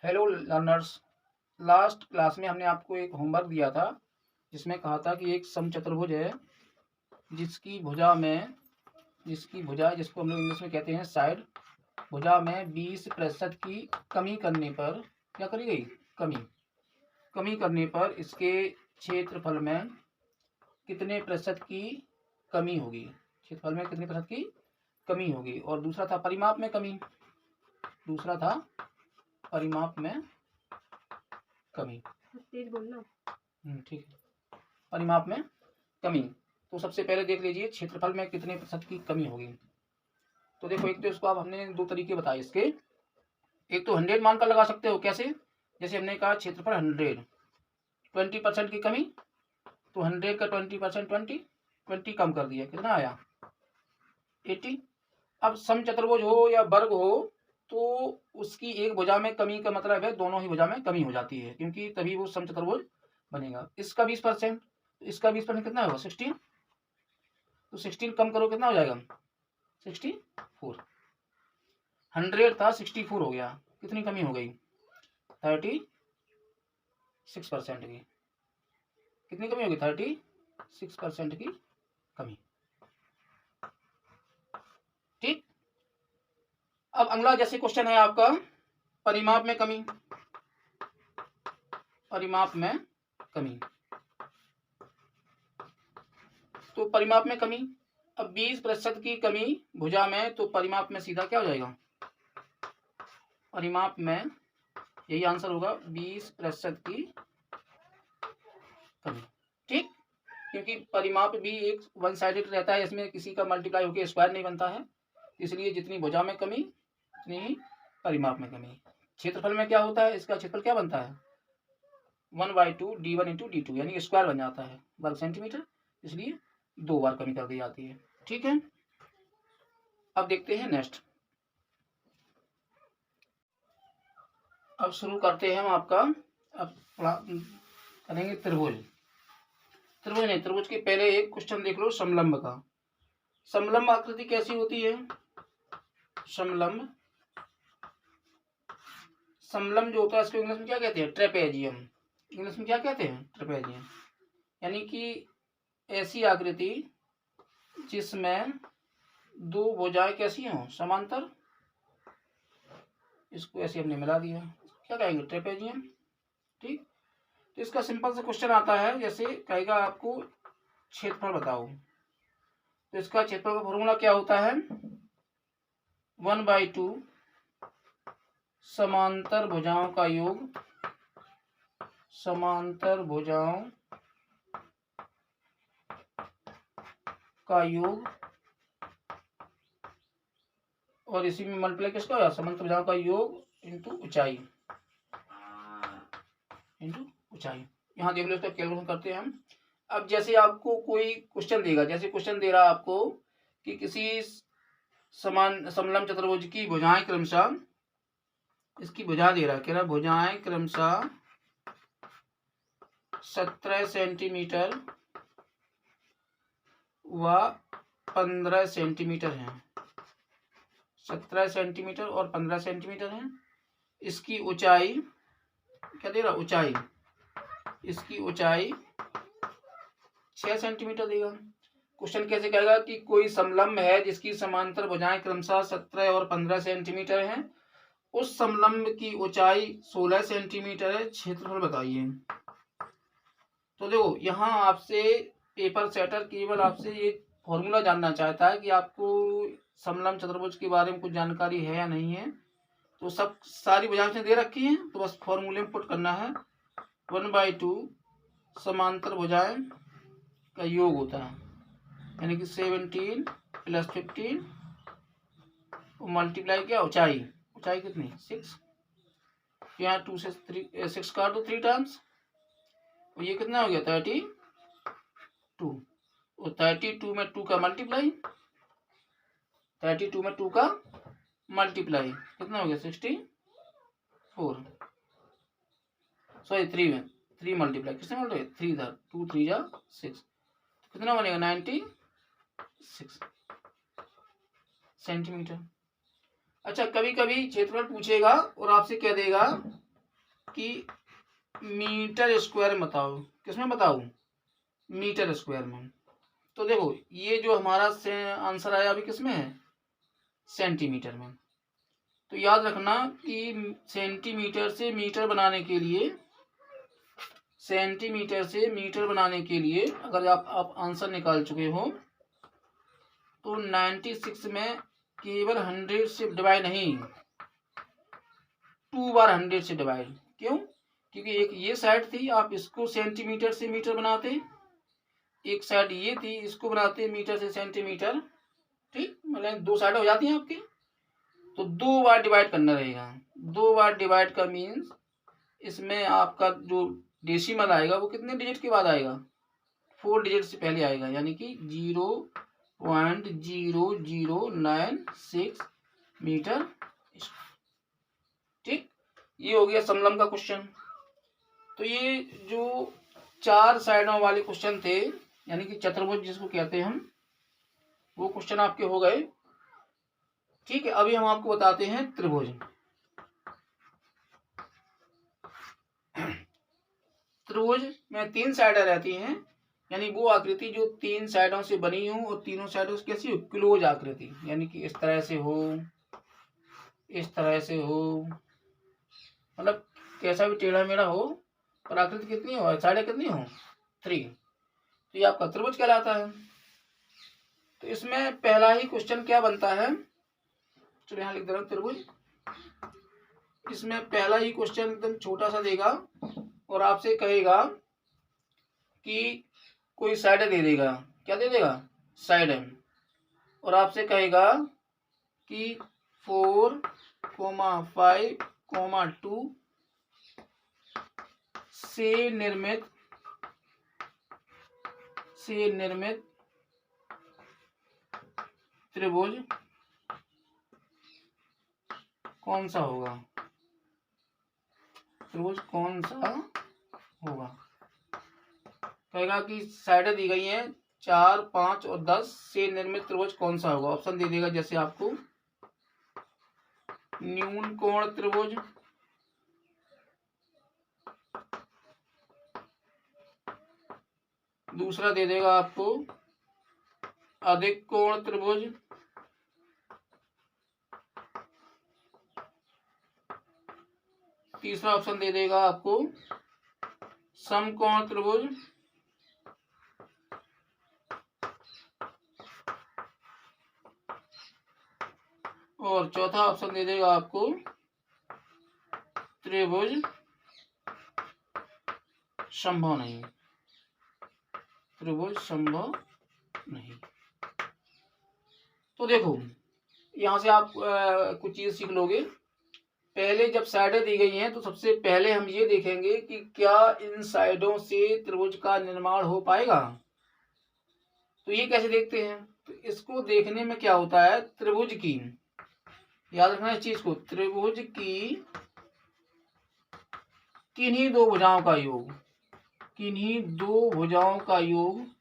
Hello learners. Last class में हमने आपको एक होमवर्क दिया था जिसमें कहा था कि एक समचतुर्भुज है जिसकी भुजा जिसको हम लोग इंग्लिश में कहते हैं साइड, भुजा में 20% की कमी करने पर क्या करी गई? कमी करने पर इसके क्षेत्रफल में कितने प्रतिशत की कमी होगी? क्षेत्रफल में कितने प्रतिशत की कमी होगी? और दूसरा था परिमाप में कमी। तेज बोलना। ठीक है। परिमाप में कमी। तो सबसे पहले देख लीजिए क्षेत्रफल में कितने प्रतिशत की कमी होगी। तो देखो, एक तो इसको अब हमने दो तरीके बताए इसके। एक तो 100 मान कर लगा सकते हो। कैसे? जैसे हमने कहा क्षेत्रफल 100, 20% की कमी, तो 100 का 20% 20 कम कर दिया, कितना आया? 80। अब समचतुर्भुज हो या वर्ग हो तो उसकी एक भुजा में कमी का मतलब है दोनों ही भुजा में कमी हो जाती है, क्योंकि तभी वो समचतुर्भुज बनेगा। इसका 20%, इसका 20% कितना होगा? 16। तो 16 कम करो, कितना हो जाएगा? 64। 100 था, 64 हो गया। कितनी कमी हो गई? 36% की। कितनी कमी होगी? 36% की कमी। ठीक। अब अगला जैसे क्वेश्चन है आपका परिमाप में कमी। तो परिमाप में कमी, अब 20% की कमी भुजा में, तो परिमाप में सीधा क्या हो जाएगा? परिमाप में यही आंसर होगा, 20% की कमी। ठीक, क्योंकि परिमाप भी एक वन साइडेड रहता है, इसमें किसी का मल्टीप्लाई होकर स्क्वायर नहीं बनता है, इसलिए जितनी भुजा में कमी उतनी ही परिमाप में कमी। क्षेत्रफल में क्या होता है? इसका क्षेत्रफल क्या बनता है? 1/2 d1 इंटू d2, यानी स्क्वायर बन जाता है वर्ग सेंटीमीटर, इसलिए 2 बार कमी कर दी जाती है। ठीक है, अब देखते हैं नेक्स्ट। अब शुरू करते हैं हम आपका, अब करेंगे त्रिभुज के पहले एक क्वेश्चन देख लो समलंब का। समलंब आकृति कैसी होती है? समलंब जो होता है इसको इंग्लिश में क्या कहते हैं? ट्रेपेजियम। इंग्लिश में क्या कहते हैं? ट्रेपेजियम। यानी कि ऐसी आकृति जिसमें दो भुजाएं कैसी हों? समांतर। इसको ऐसे हमने मिला दिया, क्या कहेंगे? ट्रेपेजियम। ठीक, तो इसका सिंपल सा क्वेश्चन आता है, जैसे कहेगा आपको क्षेत्रफल बताओ, तो इसका क्षेत्रफल का फॉर्मूला क्या होता है? 1/2 समांतर भुजाओं का योग और इसी में मल्टीप्लाई किसका होगा? समांतर भुजाओं का योग इंटू ऊंचाई। यहाँ देख लो, इसका कैलकुलेशन करते हैं हम। अब जैसे आपको कोई क्वेश्चन देगा, जैसे क्वेश्चन दे रहा है आपको कि किसी समलंब चतुर्भुज की भुजाएं क्रमशः, इसकी भुजा दे रहा है, कह रहा भुजाएं क्रमशः 17 सेंटीमीटर व 15 सेंटीमीटर है। 17 सेंटीमीटर और 15 सेंटीमीटर है। इसकी ऊंचाई क्या दे रहा? ऊंचाई, इसकी ऊंचाई 6 सेंटीमीटर देगा। क्वेश्चन कैसे कहेगा कि कोई समलंब है जिसकी समांतर भुजाएं क्रमशः 17 और 15 सेंटीमीटर हैं, उस समलंब की ऊंचाई 16 सेंटीमीटर है, क्षेत्रफल बताइए। तो देखो, यहाँ आपसे पेपर सेटर केवल आपसे ये फॉर्मूला जानना चाहता है कि आपको समलंब चतुर्भुज के बारे में कुछ जानकारी है या नहीं है। तो सब सारी भुजाएं दे रखी हैं, तो बस फॉर्मूले में पुट करना है। 1/2 समांतर भुजाएं का योग होता है, यानी कि 17 + 15 मल्टीप्लाई क्या? ऊंचाई कितनी? 6। यहाँ 2 से 6 काट दो 3 टाइम्स, और ये कितना हो गया? 32। और 32 में 2 का मल्टीप्लाई, 32 में 2 का मल्टीप्लाई कितना हो गया? 64। सॉरी 3 में 3 मल्टीप्लाई, किसने मल्टीप्लाई? 3 इधर, 2 3 जा 6, कितना बनेगा? 96 सेंटीमीटर। अच्छा, कभी कभी क्षेत्रफल पूछेगा और आपसे कह देगा कि मीटर स्क्वायर में बताओ, किसमें बताओ, मीटर स्क्वायर में। तो देखो ये जो हमारा आंसर आया अभी किसमें है, सेंटीमीटर में। तो याद रखना कि सेंटीमीटर से मीटर बनाने के लिए, सेंटीमीटर से मीटर बनाने के लिए अगर आप आंसर निकाल चुके हो तो 96 में केवल 100 से डिवाइड नहीं, 2 बार 100 से डिवाइड। क्यों? क्योंकि एक ये साइड थी, आप इसको सेंटीमीटर से मीटर बनाते, एक साइड ये थी, इसको बनाते मीटर से सेंटीमीटर। ठीक, मतलब 2 साइड हो जाती हैं आपकी। तो 2 बार डिवाइड करना रहेगा। 2 बार डिवाइड का मीन्स इसमें आपका जो डेसिमल आएगा वो कितने डिजिट के बाद आएगा, 4 डिजिट से पहले आएगा, यानी कि 0.0096 मीटर। ठीक, ये हो गया समलंब का क्वेश्चन। तो ये जो 4 साइडों वाले क्वेश्चन थे, यानी कि चतुर्भुज जिसको कहते हैं हम, वो क्वेश्चन आपके हो गए। ठीक है, अभी हम आपको बताते हैं त्रिभुज। त्रिभुज में 3 साइडें रहती हैं, यानी वो आकृति जो 3 साइडों से बनी हो और तीनों साइडों से कैसी हो, क्लोज आकृति, यानी कि इस तरह से हो, इस तरह से हो, मतलब कैसा भी टेढ़ा मेढ़ा हो, पर आकृति कितनी हो, साइडें कितनी हो, 3। तो ये आपका त्रिभुज कहलाता है। तो इसमें पहला ही क्वेश्चन क्या बनता है, चलो यहाँ लिख दे रहा हूँ त्रिभुज। इसमें पहला ही क्वेश्चन एकदम छोटा सा देगा और आपसे कहेगा कि कोई साइड दे देगा, क्या दे देगा, साइड, और आपसे कहेगा कि 4, 5, 2 से निर्मित त्रिभुज कौन सा होगा, त्रिभुज कौन सा होगा। कहेगा कि साइडें दी गई हैं 4, 5 और 10 से निर्मित त्रिभुज कौन सा होगा। ऑप्शन दे देगा जैसे आपको न्यून कोण त्रिभुज, दूसरा दे देगा आपको अधिक कोण त्रिभुज, तीसरा ऑप्शन दे देगा आपको समकोण त्रिभुज, और चौथा ऑप्शन दे देगा आपको त्रिभुज संभव नहीं, त्रिभुज संभव नहीं। तो देखो यहां से आप कुछ चीज सीख लोगे। पहले जब साइडें दी गई हैं तो सबसे पहले हम ये देखेंगे कि क्या इन साइडों से त्रिभुज का निर्माण हो पाएगा। तो ये कैसे देखते हैं, तो इसको देखने में क्या होता है, त्रिभुज की, याद रखना इस चीज को, त्रिभुज की किन्हीं 2 भुजाओं का योग, किन्हीं 2 भुजाओं का योग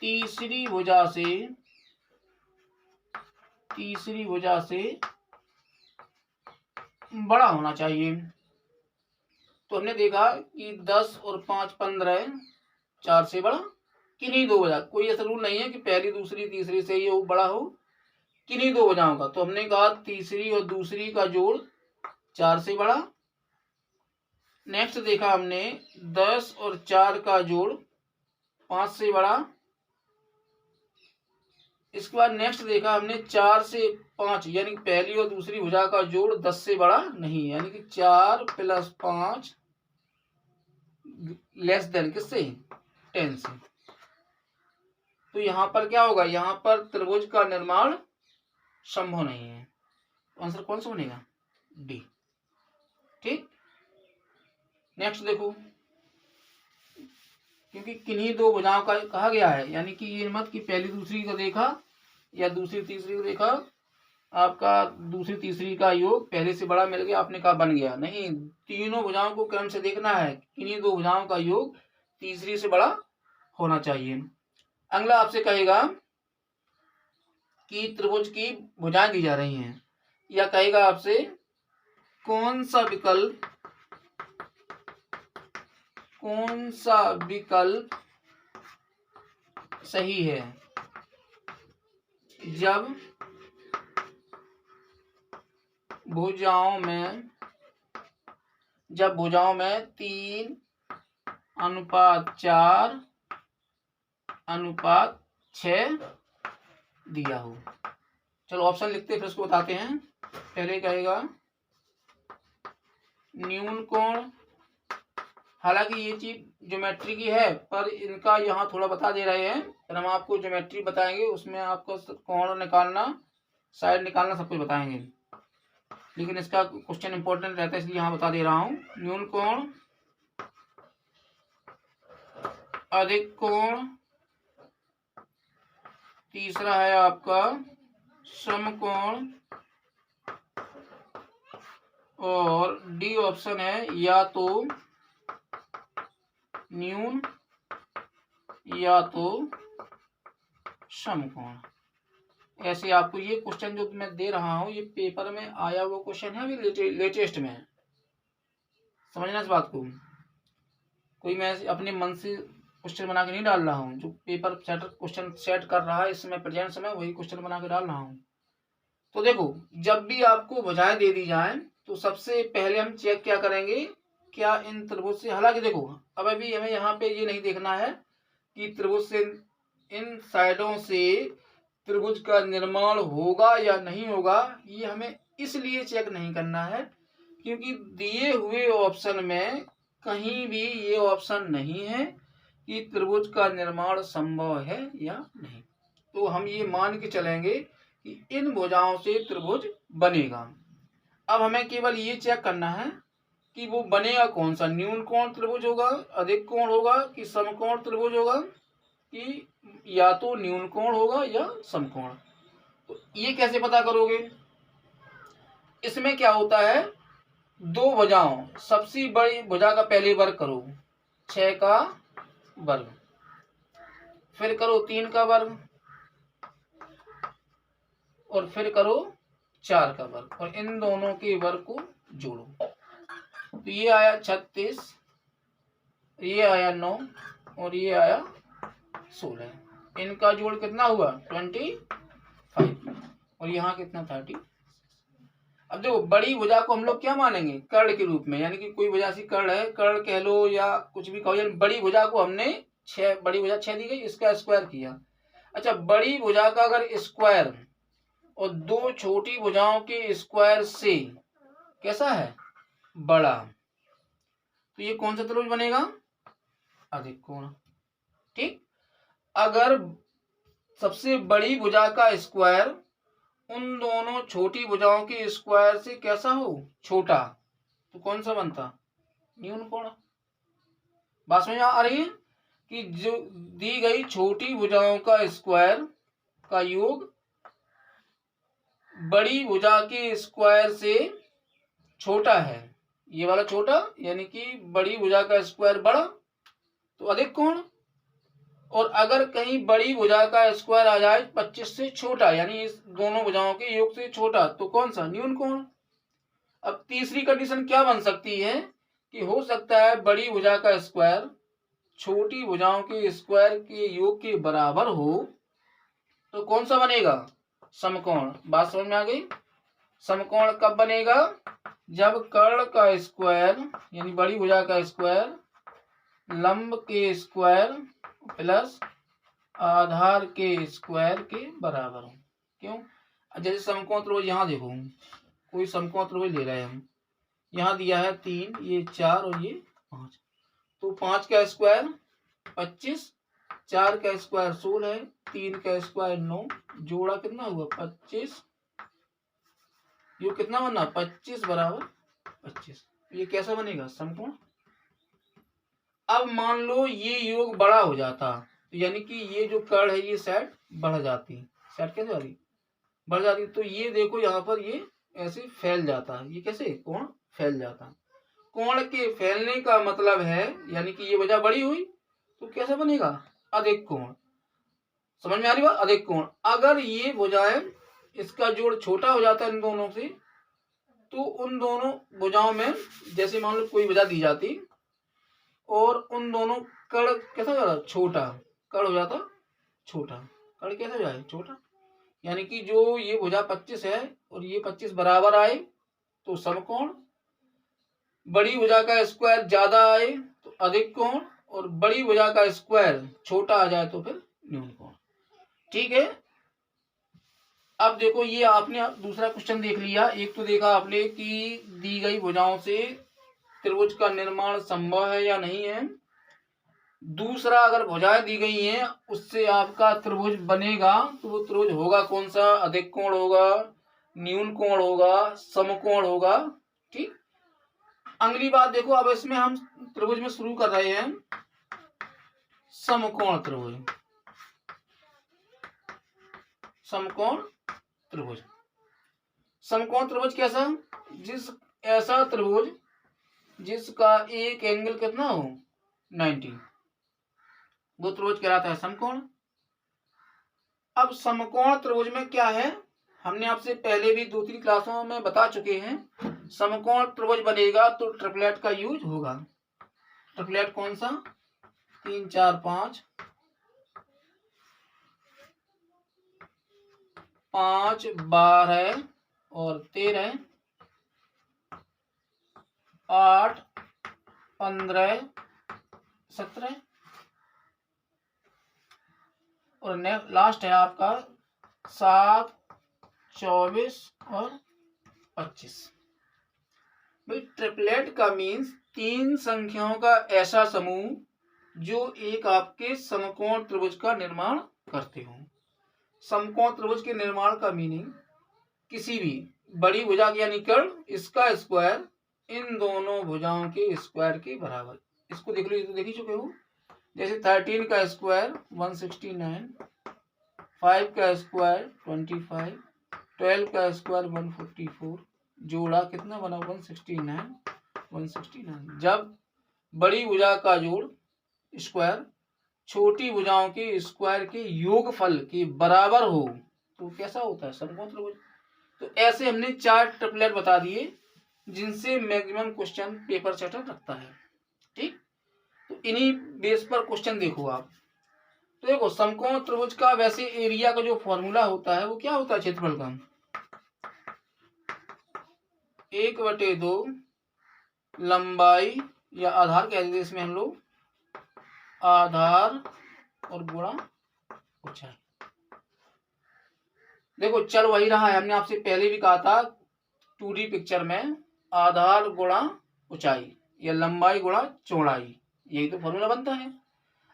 तीसरी भुजा से बड़ा होना चाहिए। तो हमने देखा कि 10 और 5 15, 4 से बड़ा, किन्हीं 2 भुजा, कोई ऐसा रूल नहीं है कि पहली दूसरी तीसरी से ये बड़ा हो, किन्हीं 2 भुजाओं का। तो हमने कहा तीसरी और दूसरी का जोड़ 4 से बड़ा। नेक्स्ट देखा हमने 10 और 4 का जोड़ 5 से बड़ा। इसके बाद नेक्स्ट देखा हमने 4 से 5, यानी पहली और दूसरी भुजा का जोड़ 10 से बड़ा नहीं, यानी कि 4 + 5 लेस देन किससे, 10 से। तो यहां पर क्या होगा, यहां पर त्रिभुज का निर्माण संभव नहीं है। आंसर कौन सा बनेगा, डी। ठीक, नेक्स्ट देखो, क्योंकि किन्हीं 2 भुजाओं का कहा गया है, यानी कि ये मत कि पहली दूसरी को देखा या दूसरी तीसरी को देखा, आपका दूसरी तीसरी का योग पहले से बड़ा मिल गया, आपने कहा बन गया, नहीं, तीनों भुजाओं को क्रम से देखना है, किन्हीं 2 भुजाओं का योग तीसरी से बड़ा होना चाहिए। अगला आपसे कहेगा कि त्रिभुज की भुजाएं दी जा रही हैं, या कहेगा आपसे कौन सा विकल्प सही है जब भुजाओं में 3:4:6 दिया हो। चलो ऑप्शन लिखते फिर उसको बताते हैं। पहले कहेगा न्यून कोण, हालांकि ये चीज ज्योमेट्री की है पर इनका यहाँ थोड़ा बता दे रहे हैं, फिर हम आपको ज्योमेट्री बताएंगे, उसमें आपको कोण निकालना, साइड निकालना, सब कुछ बताएंगे, लेकिन इसका क्वेश्चन इंपॉर्टेंट रहता है इसलिए यहाँ बता दे रहा हूँ। न्यून कोण, अधिक कोण, तीसरा है आपका समकोण, और डी ऑप्शन है या तो न्यून या तो समकोण। ऐसे आपको ये क्वेश्चन जो मैं दे रहा हूँ ये पेपर में आया वो क्वेश्चन है, अभी लेटेस्ट में है, समझना इस बात को। कोई मैं अपने मन से क्वेश्चन बना के नहीं डाल रहा हूँ, जो पेपर सेटर क्वेश्चन सेट कर रहा है इस समय प्रेजेंट समय वही क्वेश्चन बना के डाल रहा हूँ। तो देखो, जब भी आपको भुजाएं दे दी जाए तो सबसे पहले हम चेक क्या करेंगे, क्या इन त्रिभुज से, हालांकि देखो अब अभी हमें यहाँ पे ये नहीं देखना है कि त्रिभुज से इन साइडों से त्रिभुज का निर्माण होगा या नहीं होगा, ये हमें इसलिए चेक नहीं करना है क्योंकि दिए हुए ऑप्शन में कहीं भी ये ऑप्शन नहीं है कि त्रिभुज का निर्माण संभव है या नहीं। तो हम ये मान के चलेंगे कि इन भुजाओं से त्रिभुज बनेगा। अब हमें केवल ये चेक करना है कि वो बनेगा कौन सा, न्यून कोण त्रिभुज होगा, अधिक कोण होगा, कि समकोण त्रिभुज होगा, कि या तो न्यून कोण होगा या समकोण। तो ये कैसे पता करोगे, इसमें क्या होता है, दो भुजाओं, सबसे बड़ी भुजा का पहले वर्ग करो 6 का वर्ग, फिर करो 3 का वर्ग, और फिर करो 4 का वर्ग, और इन दोनों के वर्ग को जोड़ो। तो ये आया 36, ये आया 9, और ये आया 16। इनका जोड़ कितना हुआ 25, और यहाँ कितना 30। अब देखो, बड़ी भुजा को हम लोग क्या मानेंगे, कर्ण के रूप में, यानी कि कोई भुजा सी कर्ण है, कर्ण कह लो या कुछ भी कहो, बड़ी भुजा को हमने 6, बड़ी भुजा 6 दी गई, इसका स्क्वायर किया। अच्छा, बड़ी भुजा का अगर स्क्वायर और दो छोटी भुजाओं के स्क्वायर से कैसा है, बड़ा, तो ये कौन सा त्रिभुज बनेगा, अधिक कोण। ठीक, अगर सबसे बड़ी भुजा का स्क्वायर उन दोनों छोटी भुजाओं के स्क्वायर से कैसा हो, छोटा, तो कौन सा बनता, न्यून कोण। बात समझ आ रही है कि जो दी गई छोटी भुजाओं का स्क्वायर का योग बड़ी भुजा के स्क्वायर से छोटा है, ये वाला छोटा, यानी कि बड़ी भुजा का स्क्वायर बड़ा, तो अधिक कोण। और अगर कहीं बड़ी भुजा का स्क्वायर आ जाए 25 से छोटा, यानी इस दोनों भुजाओं के योग से छोटा, तो कौन सा, न्यून कोण। अब तीसरी कंडीशन क्या बन सकती है कि हो सकता है बड़ी भुजा का स्क्वायर छोटी भुजाओं के स्क्वायर के योग के बराबर हो, तो कौन सा बनेगा, समकोण। बात समझ में आ गई। समकोण कब बनेगा, जब कर्ण का स्क्वायर यानी बड़ी भुजा का स्क्वायर लंब के स्क्वायर प्लस आधार के स्क्वायर के बराबर हो। क्यों, जैसे समकोण त्रिभुज, यहाँ देखो कोई समकोण त्रिभुज ले रहे हैं हम, यहाँ दिया है 3, ये 4 और ये 5, तो 5 का स्क्वायर 25, 4 का स्क्वायर 16 है, 3 का स्क्वायर 9, जोड़ा कितना हुआ 25, ये कितना बना 25 बराबर 25। ये कैसा बनेगा, समकोण। अब मान लो ये योग बड़ा हो जाता, तो यानी कि ये जो कर्ण है ये साइड बढ़ जाती, साइड कैसे वाली बढ़ जाती, तो ये देखो यहाँ पर ये ऐसे फैल जाता, ये कैसे कोण फैल जाता। कोण के फैलने का मतलब है, यानी कि ये वजह बड़ी हुई तो कैसा बनेगा, अधिक कोण। समझ में आ रही बात? अधिक कोण, अगर ये भुजाएं इसका जोड़ छोटा हो जाता है इन दोनों से, तो उन दोनों भुजाओं में जैसे मान लो कोई भुजा दी जाती और उन दोनों कड़ कैसा हो जाता, छोटा कड़ हो जाता, छोटा कड़ कैसे हो जाए, छोटा। यानी कि जो ये भुजा 25 है और ये 25 बराबर आए तो समकोण, बड़ी भुजा का स्क्वायर ज्यादा आए तो अधिक कोण, और बड़ी भुजा का स्क्वायर छोटा आ जाए तो फिर न्यून कोण। ठीक है। अब देखो ये आपने दूसरा क्वेश्चन देख लिया। एक तो देखा आपने कि दी गई भुजाओं से त्रिभुज का निर्माण संभव है या नहीं है। दूसरा, अगर भुजाएं दी गई हैं उससे आपका त्रिभुज बनेगा तो वो त्रिभुज होगा कौन सा, अधिक कोण होगा, न्यून कोण होगा, समकोण होगा। ठीक। अगली बात देखो, अब इसमें हम त्रिभुज में शुरू कर रहे हैं समकोण त्रिभुज। समकोण त्रिभुज, समकोण त्रिभुज कैसा, ऐसा त्रिभुज जिसका एक एंगल कितना हो 90, वो त्रिभुज कहलाता है समकोण। अब समकोण त्रिभुज में क्या है, हमने आपसे पहले भी 2-3 क्लासों में बता चुके हैं। समकोण त्रिभुज बनेगा तो ट्रिपलेट का यूज होगा। ट्रिपलेट कौन सा, 3 4 5, 5 12 और 13, 8 15 17, और लास्ट है आपका 7 24 और 25। भाई ट्रिपलेट का मीन्स 3 संख्याओं का ऐसा समूह जो एक आपके समकोण त्रिभुज का निर्माण करते हो। समकोण त्रिभुज के निर्माण का मीनिंग किसी भी बड़ी भुजा यानी कर्ण, इसका स्क्वायर इन दोनों भुजाओं के स्क्वायर के बराबर। इसको देख लो, ये तो देख ही चुके हो। जैसे 13 का स्क्वायर 169, 5 का स्क्वायर 25, 12 का स्क्वायर 144, जोड़ा कितना बना 169। जब बड़ी भुजा का जोड़ स्क्वायर छोटी भुजाओं के स्क्वायर के योगफल के बराबर हो तो कैसा होता है, समकोण त्रिभुज। तो ऐसे हमने 4 ट्रिपलेट बता दिए जिनसे मैक्सिमम क्वेश्चन पेपर सेटर रखता है। ठीक। तो इन्हीं बेस पर क्वेश्चन देखो आप। तो देखो समकोण त्रिभुज का वैसे एरिया का जो फॉर्मूला होता है वो क्या होता है, क्षेत्रफल का 1/2 लंबाई या आधार कह देते इसमें हम लोग, आधार और गुणा ऊंचाई। देखो चल वही रहा है, हमने आपसे पहले भी कहा था 2D पिक्चर में आधार गुणा ऊंचाई या लंबाई गुणा चौड़ाई, यही तो फॉर्मूला बनता है।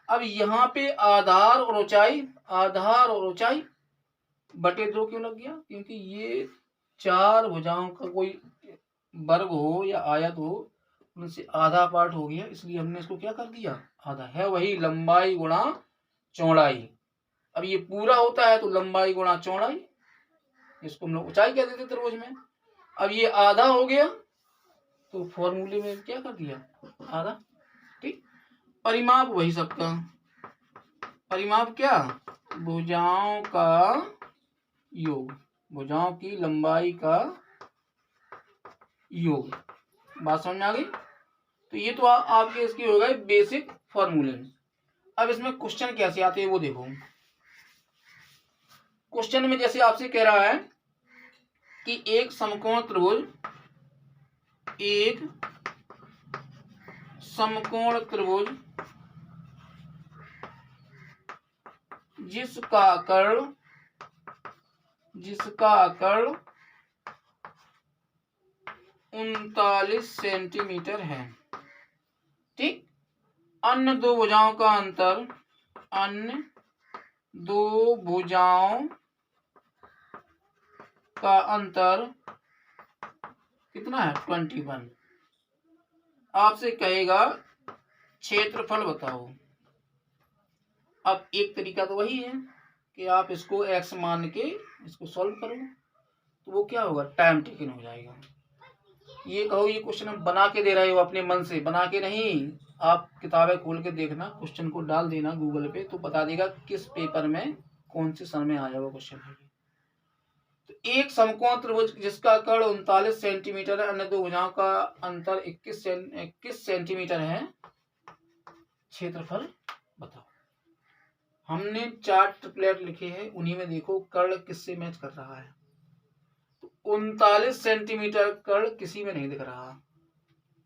अब यहाँ पे आधार और ऊंचाई, आधार और ऊंचाई बटे 2 क्यों लग गया, क्योंकि ये 4 भुजाओं का कोई वर्ग हो या आयत हो उनसे आधा पार्ट हो गया, इसलिए हमने इसको क्या कर दिया, आधा है, वही लंबाई गुणा चौड़ाई। अब ये पूरा होता है तो लंबाई गुणा चौड़ाई, इसको हम लोग ऊंचाई कह देते त्रिभुज में। अब ये आधा हो गया तो फॉर्मूले में क्या कर दिया, आधा। ठीक। परिमाप वही सबका, परिमाप क्या, भुजाओं का योग, भुजाओं की लंबाई का योग। बात समझ में आ गई। तो ये तो आपके इसके हो गए बेसिक फॉर्मूले। अब इसमें क्वेश्चन कैसे आते हैं वो देखो। क्वेश्चन में जैसे आपसे कह रहा है कि एक समकोण त्रिभुज, एक समकोण त्रिभुज जिसका कर्ण 39 सेंटीमीटर है। ठीक। अन्य दो भुजाओं का अंतर, अन्य दो भुजाओं का अंतर कितना है 21। आपसे कहेगा क्षेत्रफल बताओ। अब एक तरीका तो वही है कि आप इसको x मान के इसको सॉल्व करो, तो वो क्या होगा, टाइम टेकन हो जाएगा। ये कहो ये क्वेश्चन हम बना के दे रहे हो अपने मन से, बना के नहीं, आप किताबें खोल के देखना, क्वेश्चन को डाल देना गूगल पे तो बता देगा किस पेपर में कौन से सन में आया हुआ क्वेश्चन है। तो एक समकोण त्रिभुज जिसका कर्ण 39 सेंटीमीटर है, अन्य दो भुजाओं का अंतर 21 सेंटीमीटर है, क्षेत्रफल बताओ। हमने 4 ट्रिपलेट लिखे हैं, उन्हीं में देखो कर्ण किससे मैच कर रहा है। तो 39 सेंटीमीटर कर्ण किसी में नहीं दिख रहा।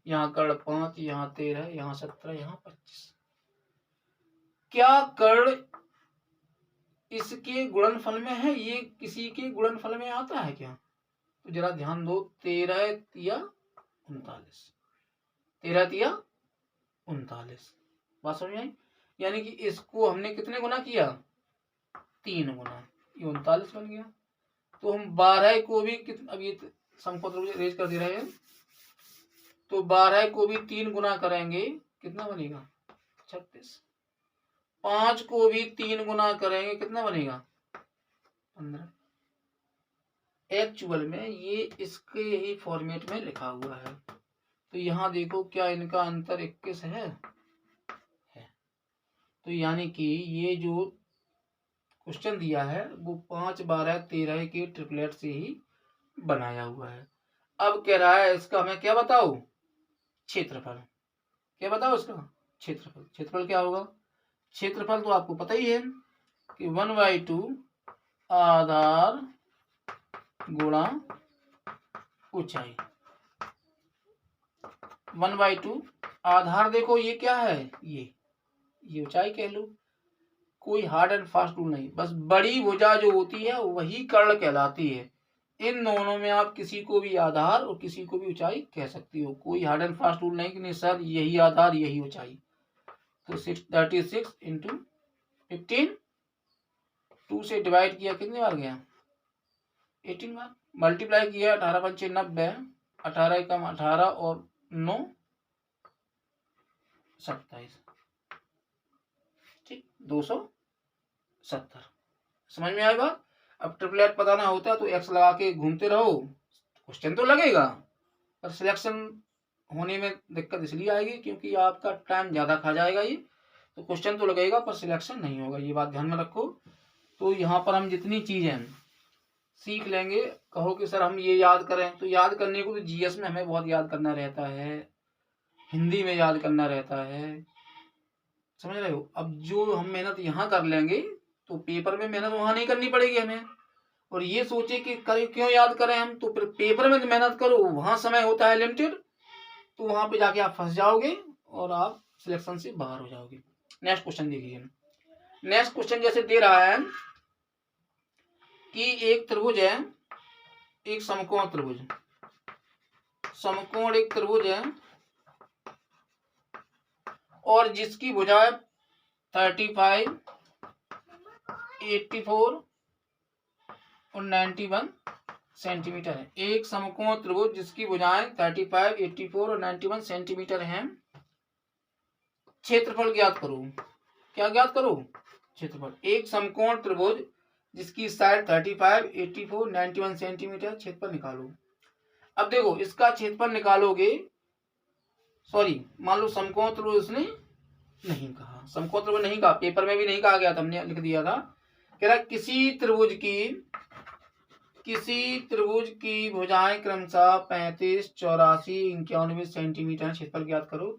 यहाँ कर्ण 5, यहाँ 13, यहाँ 17, यहाँ 25। क्या कर्ण इसके गुणनफल में है? ये किसी के गुणनफल में आता है क्या? तो जरा ध्यान दो, 13 या 39, 13 या 39, बात समझ में आई? यानी कि इसको हमने कितने गुना किया? 3 गुना, ये 39 बन गया। तो हम 12 को भी अब ये समकोण रेज कर दे रहे हैं, तो 12 को भी 3 गुना करेंगे, कितना बनेगा? 36। 5 को भी 3 गुना करेंगे, कितना बनेगा? 15। एक्चुअल में ये इसके ही फॉर्मेट में लिखा हुआ है। तो यहाँ देखो, क्या इनका अंतर 21 है? तो यानी कि ये जो क्वेश्चन दिया है वो 5, 12, 13 के ट्रिपलेट से ही बनाया हुआ है। अब कह रहा है इसका हमें क्या बताओ? क्षेत्रफल। क्या बताओ इसका? क्षेत्रफल। क्षेत्रफल क्या होगा? क्षेत्रफल तो आपको पता ही है कि 1/2 आधार गुणा ऊंचाई। 1/2 आधार, देखो ये क्या है? ये ऊंचाई कह लो। कोई हार्ड एंड फास्ट रूल नहीं, बस बड़ी भुजा जो होती है वही कर्ण कहलाती है। इन दोनों में आप किसी को भी आधार और किसी को भी ऊंचाई कह सकती हो। कोई हार्ड एंड फास्ट रूल नहीं कि नहीं सर यही आधार यही ऊंचाई। तो 36 इंटू 15, 2 से डिवाइड किया कितने बार गया? 18 बार। मल्टीप्लाई किया 18 पंचे 90, 18 एकम 18 और 9 27, ठीक, 270। समझ में आएगा? अब ट्रिपलेट पता ना होता तो एक्स लगा के घूमते रहो, क्वेश्चन तो लगेगा पर सिलेक्शन होने में दिक्कत इसलिए आएगी क्योंकि आपका टाइम ज्यादा खा जाएगा ये। तो क्वेश्चन तो लगेगा पर सिलेक्शन नहीं होगा, ये बात ध्यान में रखो। तो यहाँ पर हम जितनी चीजें सीख लेंगे, कहो कि सर हम ये याद करें, तो याद करने को तो जीएस में हमें बहुत याद करना रहता है, हिंदी में याद करना रहता है, समझ रहे हो? अब जो हम मेहनत यहाँ कर लेंगे तो पेपर में मेहनत वहां नहीं करनी पड़ेगी हमें। और ये सोचे कि क्यों याद करें हम, तो फिर पेपर में मेहनत करो, वहां समय होता है लिमिटेड, तो वहां पे जाके आप फंस जाओगे और आप सिलेक्शन से बाहर हो जाओगे। नेक्स्ट क्वेश्चन देखिए। नेक्स्ट क्वेश्चन जैसे दे रहा है कि एक त्रिभुज है, एक समकोण त्रिभुज, समकोण एक त्रिभुज है और जिसकी भुजाएं 35, 84 और 91 सेंटीमीटर है। एक समकोण त्रिभुज जिसकी भुजाएं 35, 84 और 91 सेंटीमीटर हैं। क्षेत्रफल ज्ञात करो। क्या ज्ञात करो? क्षेत्रफल। एक समकोण त्रिभुज जिसकी साइड 35, 84, 91 सेंटीमीटर, क्षेत्रफल निकालो। अब देखो इसका क्षेत्रफल निकालोगे, सॉरी मान लो समकोण त्रिभुज उसने नहीं कहा, समकोण त्रिभुज नहीं कहा, पेपर में भी नहीं कहा गया था, हमने लिख दिया था। कह रहा किसी त्रिभुज की भुजाएं क्रमशः 35, 84, 91 सेंटीमीटर, क्षेत्रफल ज्ञात करो।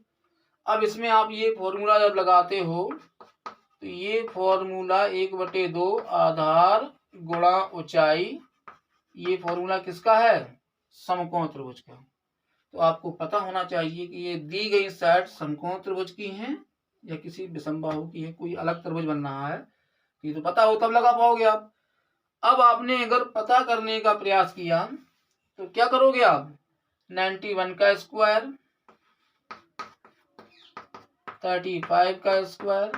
अब इसमें आप ये फॉर्मूला जब लगाते हो तो ये फॉर्मूला 1/2 आधार गुणा ऊंचाई, ये फॉर्मूला किसका है? समकोण त्रिभुज का। तो आपको पता होना चाहिए कि ये दी गई साइड समकोण त्रिभुज की है या किसी विषमबाहु की है, कोई अलग त्रिभुज बन रहा है, ये तो पता हो तब लगा पाओगे आप। अब आपने अगर पता करने का प्रयास किया तो क्या करोगे आप? 91 का स्क्वायर, 35 का स्क्वायर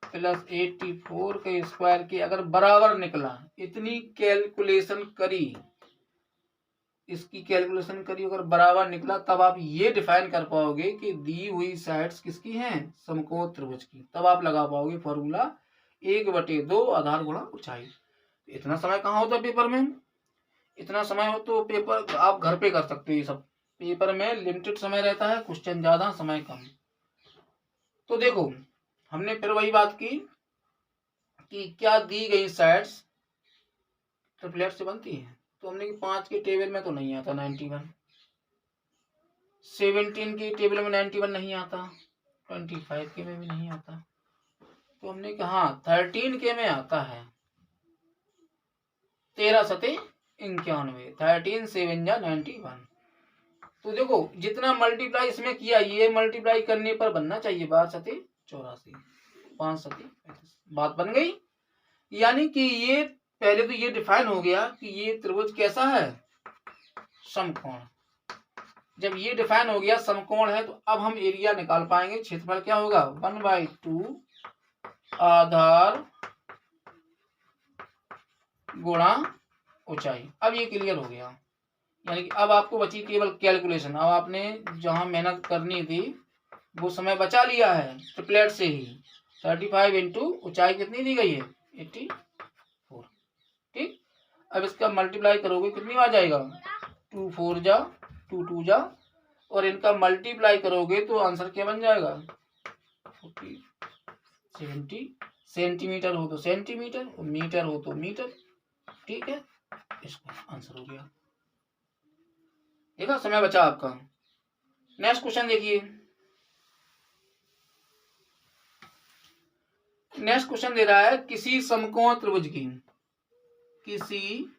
प्लस 84 के स्क्वायर के अगर बराबर निकला, इतनी कैलकुलेशन करी, इसकी कैलकुलेशन करी, अगर बराबर निकला तब आप ये डिफाइन कर पाओगे कि दी हुई साइड्स किसकी हैं? समकोण त्रिभुज की। तब आप लगा पाओगे फॉर्मूला 1/2 आधार गुणा ऊंचाई। इतना समय कहाँ होता है पेपर में? इतना समय हो तो पेपर आप घर पे कर सकते हो। ये सब पेपर में लिमिटेड समय रहता है, क्वेश्चन ज्यादा समय कम। तो देखो हमने फिर वही बात की कि क्या दी गई साइड्स ट्रिपलेट से बनती है। तो हमने कि 5 के टेबल में तो नहीं आता 91, 17 की टेबल में 91 नहीं आता, 25 के में भी नहीं आता। तो हमने कहा 13 के में आता है 13 सते 91, 13 7 जा 91। तो देखो जितना मल्टीप्लाई इसमें किया ये मल्टीप्लाई करने पर बनना चाहिए 12 सते 84, 5 सते 35। बात बन गई। यानी कि ये पहले तो ये डिफाइन हो गया कि ये त्रिभुज कैसा है, समकोण। जब ये डिफाइन हो गया समकोण है तो अब हम एरिया निकाल पाएंगे। क्षेत्रफल क्या होगा 1/2 आधार गुणा ऊंचाई। अब ये क्लियर हो गया। यानी कि अब आपको बची केवल कैलकुलेशन। अब आपने जहां मेहनत करनी थी वो समय बचा लिया है ट्रिपलेट से ही। 35 इंटू ऊंचाई कितनी दी गई है 84। ठीक, अब इसका मल्टीप्लाई करोगे कितनी बार जाएगा 2 4 जा 2 2 जा, और इनका मल्टीप्लाई करोगे तो आंसर क्या बन जाएगा 40 70। सेंटीमीटर हो तो सेंटीमीटर और मीटर हो तो मीटर। ठीक है, इसका आंसर हो गया। देखा, समय बचा आपका। नेक्स्ट क्वेश्चन देखिए। नेक्स्ट क्वेश्चन दे रहा है किसी समकोण त्रिभुज की, किसी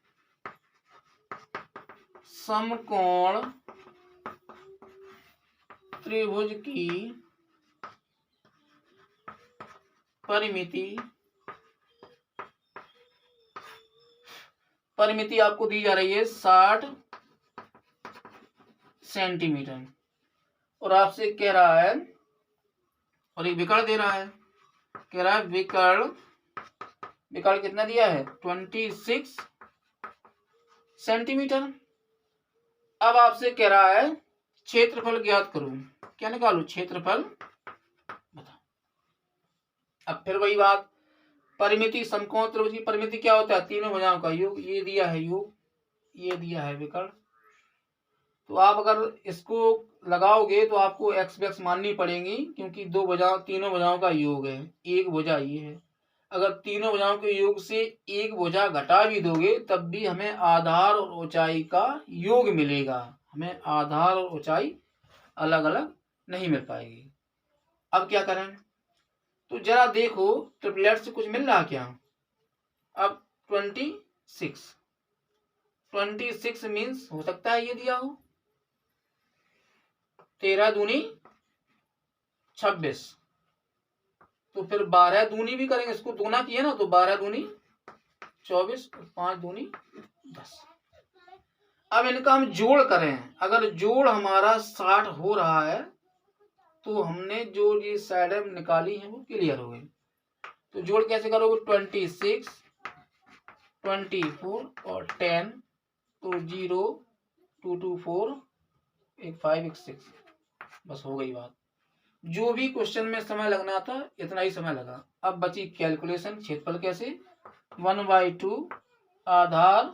समकोण त्रिभुज की परिमिति आपको दी जा रही है 60 सेंटीमीटर, और आपसे कह रहा है, और एक विकर्ण दे रहा है, कह रहा है विकर्ण कितना दिया है 26 सेंटीमीटर। अब आपसे कह रहा है क्षेत्रफल ज्ञात करो। क्या निकालो क्षेत्रफल बता। अब फिर वही बात, परिमिति समकोण त्रिभुज की परिमिति क्या होता है तीनों भुजाओं का योग। ये दिया है योग, ये दिया है विकर्ण। तो आप अगर इसको लगाओगे तो आपको एक्स वैक्स माननी पड़ेगी, क्योंकि तीनों भुजाओं का योग है। एक भुजा ये है, अगर तीनों भुजाओं के योग से एक भुजा घटा भी दोगे तब भी हमें आधार और ऊंचाई का योग मिलेगा। हमें आधार और ऊंचाई अलग अलग नहीं मिल पाएगी। अब क्या करें, तो जरा देखो ट्रिपलेट से कुछ मिल रहा क्या। अब 26 मीन्स हो सकता है ये दिया हो 13 दूनी 26, तो फिर 12 दूनी भी करेंगे, इसको दूना किया ना तो 12 दूनी 24 और 5 दूनी 10। अब इनका हम जोड़ करें, अगर जोड़ हमारा 60 हो रहा है तो हमने जो ये साइड निकाली है वो क्लियर हो गई। तो जोड़ कैसे करोगे 26 24 और 10, तो 0 2 2 4 1 5 1 6, बस हो गई बात। जो भी क्वेश्चन में समय लगना था इतना ही समय लगा। अब बची कैलकुलेशन। क्षेत्रफल कैसे 1/2 आधार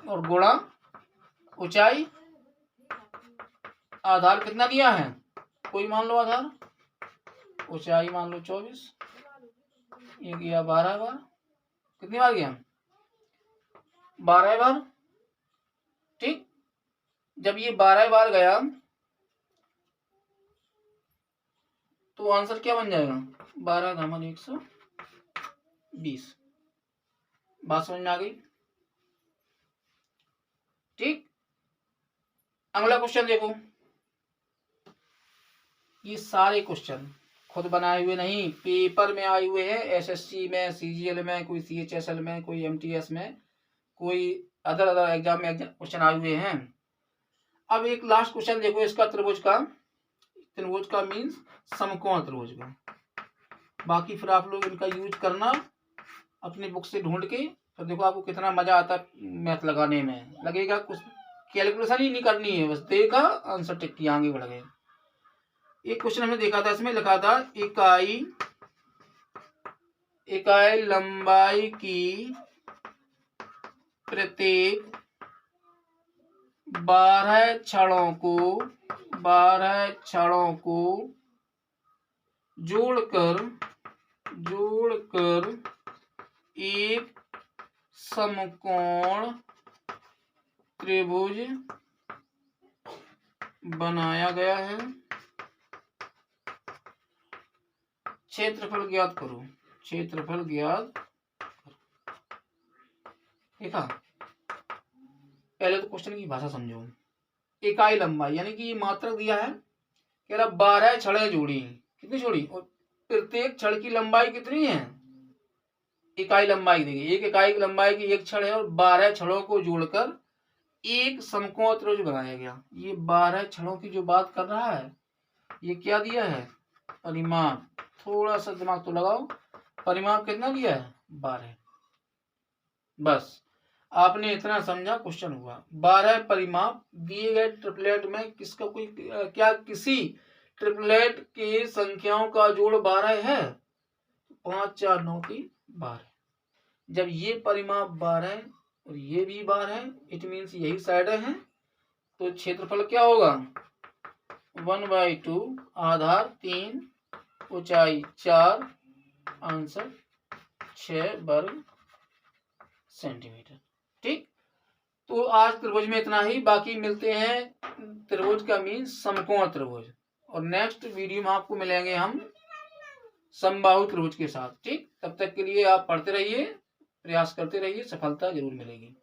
और गुणा ऊंचाई। आधार कितना दिया है कोई मान लो आधार, ऊंचाई मान लो 24, ये गया 12 बार। कितनी बार गया 12 बार। ठीक, जब ये 12 बार गया तो आंसर क्या बन जाएगा 12 धामन 120। बात समझ में आ गई। ठीक, अगला क्वेश्चन देखो। ये सारे क्वेश्चन खुद बनाए हुए नहीं, पेपर में आए हुए हैं। एसएससी में, सीजीएल में, कोई सीएचएसएल में, कोई एमटीएस में, कोई अदर एग्जाम में क्वेश्चन आए हुए हैं। अब एक लास्ट क्वेश्चन देखो इसका, त्रिभुज का मीन्स समकोण त्रिभुज का। बाकी फिर आप लोग इनका यूज करना अपनी बुक से ढूंढ के, तो देखो आपको कितना मजा आता है मैथ लगाने में। लगेगा कुछ कैलकुलेशन ही नहीं करनी है, बस देखा आंसर टिक किया आगे बढ़ गए। एक क्वेश्चन हमने देखा था, इसमें लिखा था इकाई लंबाई की प्रत्येक 12 छड़ों को जोड़कर जोड़कर एक समकोण त्रिभुज बनाया गया है। क्षेत्रफल ज्ञात करो। क्षेत्रफल ज्ञात करो। देखा, पहले तो क्वेश्चन की भाषा समझो। इकाई लंबाई यानी कि ये मात्रक दिया है, कह रहा 12 छड़ें जोड़ी। कितनी जोड़ी? और प्रत्येक छड़ की लंबाई कितनी है? इकाई लंबाई देगी। एक इकाई की लंबाई की एक छड़ है और 12 छड़ों को जोड़कर एक समकोण त्रिभुज बनाया गया। ये 12 छड़ों की जो बात कर रहा है, ये क्या दिया है? परिमाप। थोड़ा सा दिमाग तो लगाओ, परिमाप कितना दिया है? 12। बस आपने इतना समझा, क्वेश्चन हुआ। 12 परिमाप दिए गए ट्रिपलेट में किसका कोई क्या किसी ट्रिपलेट की संख्याओं का जोड़ 12 है? 5 4 9 3 12। जब ये परिमाप 12 और ये भी 12, इट मीन्स यही साइड है, तो क्षेत्रफल क्या होगा? 1/2, आधार 3, ऊंचाई 4, आंसर 6 वर्ग सेंटीमीटर। ठीक, तो आज त्रिभुज में इतना ही। बाकी मिलते हैं, त्रिभुज का मीन समकोण त्रिभुज, और नेक्स्ट वीडियो में आपको मिलेंगे हम समबाहु त्रिभुज के साथ। ठीक, तब तक के लिए आप पढ़ते रहिए, प्रयास करते रहिए, सफलता जरूर मिलेगी।